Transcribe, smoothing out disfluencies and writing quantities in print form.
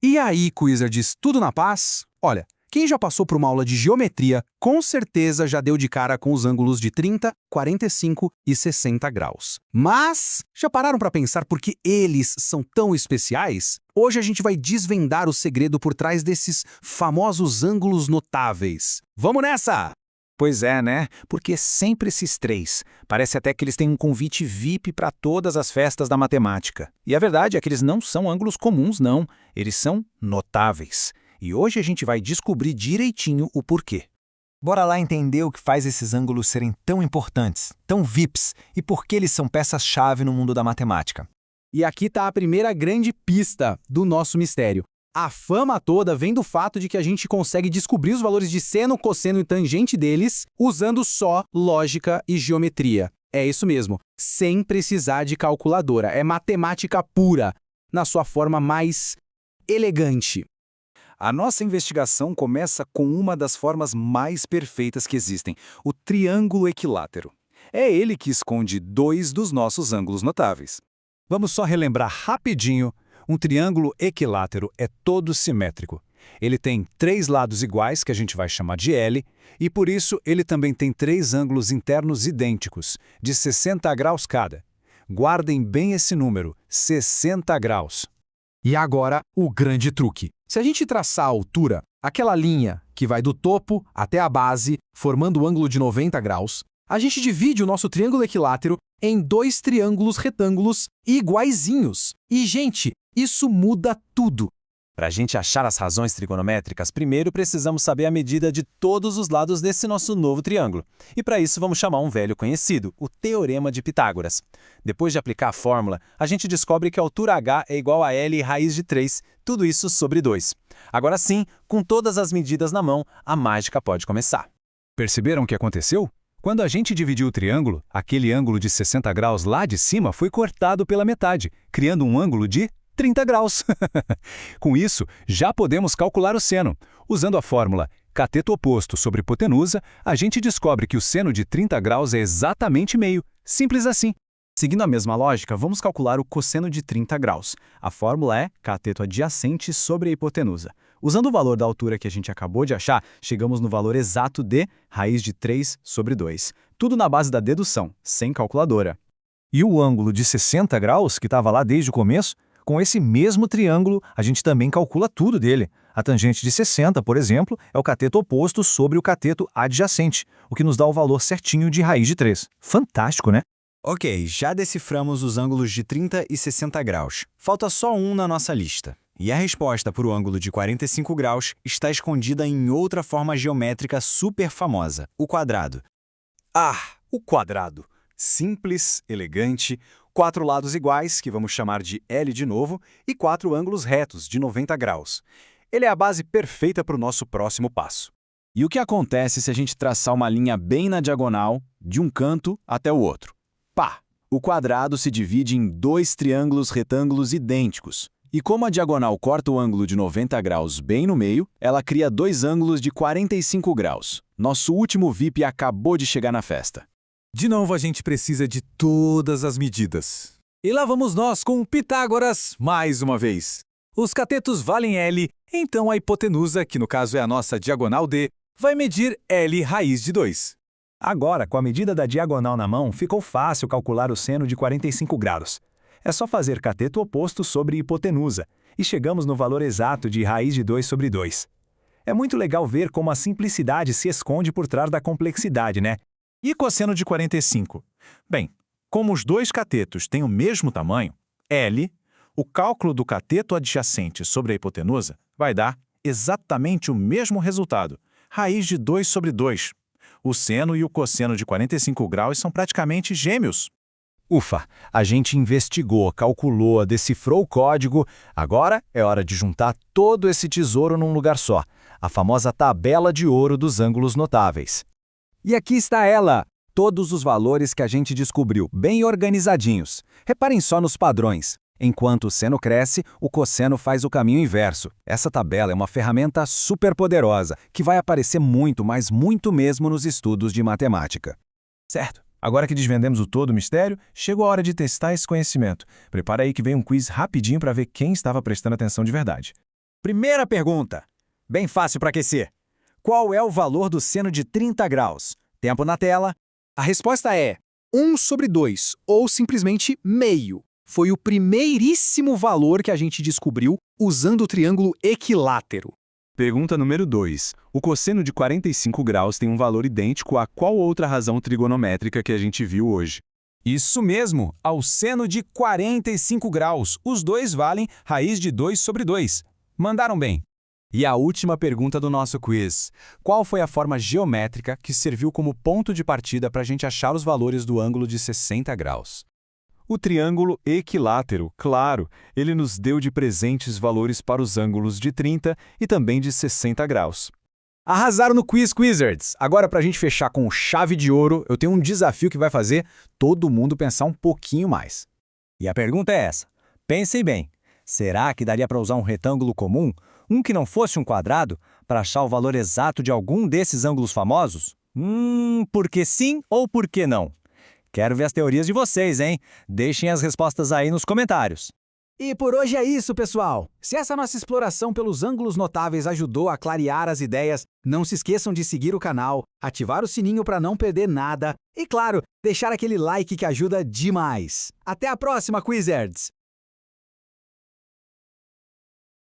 E aí, Quizards, tudo na paz? Olha, quem já passou por uma aula de geometria, com certeza já deu de cara com os ângulos de 30, 45 e 60 graus. Mas, já pararam para pensar por que eles são tão especiais? Hoje a gente vai desvendar o segredo por trás desses famosos ângulos notáveis. Vamos nessa! Pois é, né? Porque sempre esses três. Parece até que eles têm um convite VIP para todas as festas da matemática. E a verdade é que eles não são ângulos comuns, não. Eles são notáveis. E hoje a gente vai descobrir direitinho o porquê. Bora lá entender o que faz esses ângulos serem tão importantes, tão VIPs, e por que eles são peças-chave no mundo da matemática. E aqui está a primeira grande pista do nosso mistério. A fama toda vem do fato de que a gente consegue descobrir os valores de seno, cosseno e tangente deles usando só lógica e geometria. É isso mesmo, sem precisar de calculadora. É matemática pura, na sua forma mais elegante. A nossa investigação começa com uma das formas mais perfeitas que existem, o triângulo equilátero. É ele que esconde dois dos nossos ângulos notáveis. Vamos só relembrar rapidinho. Um triângulo equilátero é todo simétrico. Ele tem três lados iguais, que a gente vai chamar de L, e por isso ele também tem três ângulos internos idênticos, de 60 graus cada. Guardem bem esse número, 60 graus. E agora, o grande truque. Se a gente traçar a altura, aquela linha que vai do topo até a base, formando o ângulo de 90 graus, a gente divide o nosso triângulo equilátero em dois triângulos retângulos iguaizinhos. E, gente, isso muda tudo. Para a gente achar as razões trigonométricas, primeiro precisamos saber a medida de todos os lados desse nosso novo triângulo. E para isso vamos chamar um velho conhecido, o Teorema de Pitágoras. Depois de aplicar a fórmula, a gente descobre que a altura h é igual a L raiz de 3, tudo isso sobre 2. Agora sim, com todas as medidas na mão, a mágica pode começar. Perceberam o que aconteceu? Quando a gente dividiu o triângulo, aquele ângulo de 60 graus lá de cima foi cortado pela metade, criando um ângulo de 30 graus. Com isso, já podemos calcular o seno. Usando a fórmula cateto oposto sobre hipotenusa, a gente descobre que o seno de 30 graus é exatamente meio. Simples assim. Seguindo a mesma lógica, vamos calcular o cosseno de 30 graus. A fórmula é cateto adjacente sobre a hipotenusa. Usando o valor da altura que a gente acabou de achar, chegamos no valor exato de raiz de 3 sobre 2. Tudo na base da dedução, sem calculadora. E o ângulo de 60 graus, que estava lá desde o começo? Com esse mesmo triângulo, a gente também calcula tudo dele. A tangente de 60, por exemplo, é o cateto oposto sobre o cateto adjacente, o que nos dá o valor certinho de raiz de 3. Fantástico, né? Ok, já deciframos os ângulos de 30 e 60 graus. Falta só um na nossa lista. E a resposta para o ângulo de 45 graus está escondida em outra forma geométrica super famosa, o quadrado. Ah, o quadrado. Simples, elegante, 4 lados iguais, que vamos chamar de L de novo, e 4 ângulos retos, de 90 graus. Ele é a base perfeita para o nosso próximo passo. E o que acontece se a gente traçar uma linha bem na diagonal, de um canto até o outro? Pá! O quadrado se divide em dois triângulos retângulos idênticos. E como a diagonal corta o ângulo de 90 graus bem no meio, ela cria dois ângulos de 45 graus. Nosso último VIP acabou de chegar na festa. De novo, a gente precisa de todas as medidas. E lá vamos nós com o Pitágoras, mais uma vez. Os catetos valem L, então a hipotenusa, que no caso é a nossa diagonal D, vai medir L raiz de 2. Agora, com a medida da diagonal na mão, ficou fácil calcular o seno de 45 graus. É só fazer cateto oposto sobre hipotenusa, e chegamos no valor exato de raiz de 2 sobre 2. É muito legal ver como a simplicidade se esconde por trás da complexidade, né? E cosseno de 45? Bem, como os dois catetos têm o mesmo tamanho, L, o cálculo do cateto adjacente sobre a hipotenusa vai dar exatamente o mesmo resultado, raiz de 2 sobre 2. O seno e o cosseno de 45 graus são praticamente gêmeos. Ufa, a gente investigou, calculou, decifrou o código. Agora é hora de juntar todo esse tesouro num lugar só, a famosa tabela de ouro dos ângulos notáveis. E aqui está ela, todos os valores que a gente descobriu, bem organizadinhos. Reparem só nos padrões. Enquanto o seno cresce, o cosseno faz o caminho inverso. Essa tabela é uma ferramenta super poderosa, que vai aparecer muito, mas muito mesmo nos estudos de matemática. Certo. Agora que desvendemos o todo o mistério, chegou a hora de testar esse conhecimento. Prepara aí que vem um quiz rapidinho para ver quem estava prestando atenção de verdade. Primeira pergunta. Bem fácil para aquecer. Qual é o valor do seno de 30 graus? Tempo na tela. A resposta é 1/2, ou simplesmente meio. Foi o primeiríssimo valor que a gente descobriu usando o triângulo equilátero. Pergunta número 2. O cosseno de 45 graus tem um valor idêntico a qual outra razão trigonométrica que a gente viu hoje? Isso mesmo, ao seno de 45 graus. Os dois valem raiz de 2/2. Mandaram bem. E a última pergunta do nosso quiz. Qual foi a forma geométrica que serviu como ponto de partida para a gente achar os valores do ângulo de 60 graus? O triângulo equilátero, claro, ele nos deu de presentes valores para os ângulos de 30 e também de 60 graus. Arrasaram no quiz, Quizards! Agora, para a gente fechar com chave de ouro, eu tenho um desafio que vai fazer todo mundo pensar um pouquinho mais. E a pergunta é essa. Pensem bem. Será que daria para usar um retângulo comum, um que não fosse um quadrado, para achar o valor exato de algum desses ângulos famosos? Por que sim ou por que não? Quero ver as teorias de vocês, hein? Deixem as respostas aí nos comentários. E por hoje é isso, pessoal! Se essa nossa exploração pelos ângulos notáveis ajudou a clarear as ideias, não se esqueçam de seguir o canal, ativar o sininho para não perder nada e, claro, deixar aquele like que ajuda demais. Até a próxima, Quizards!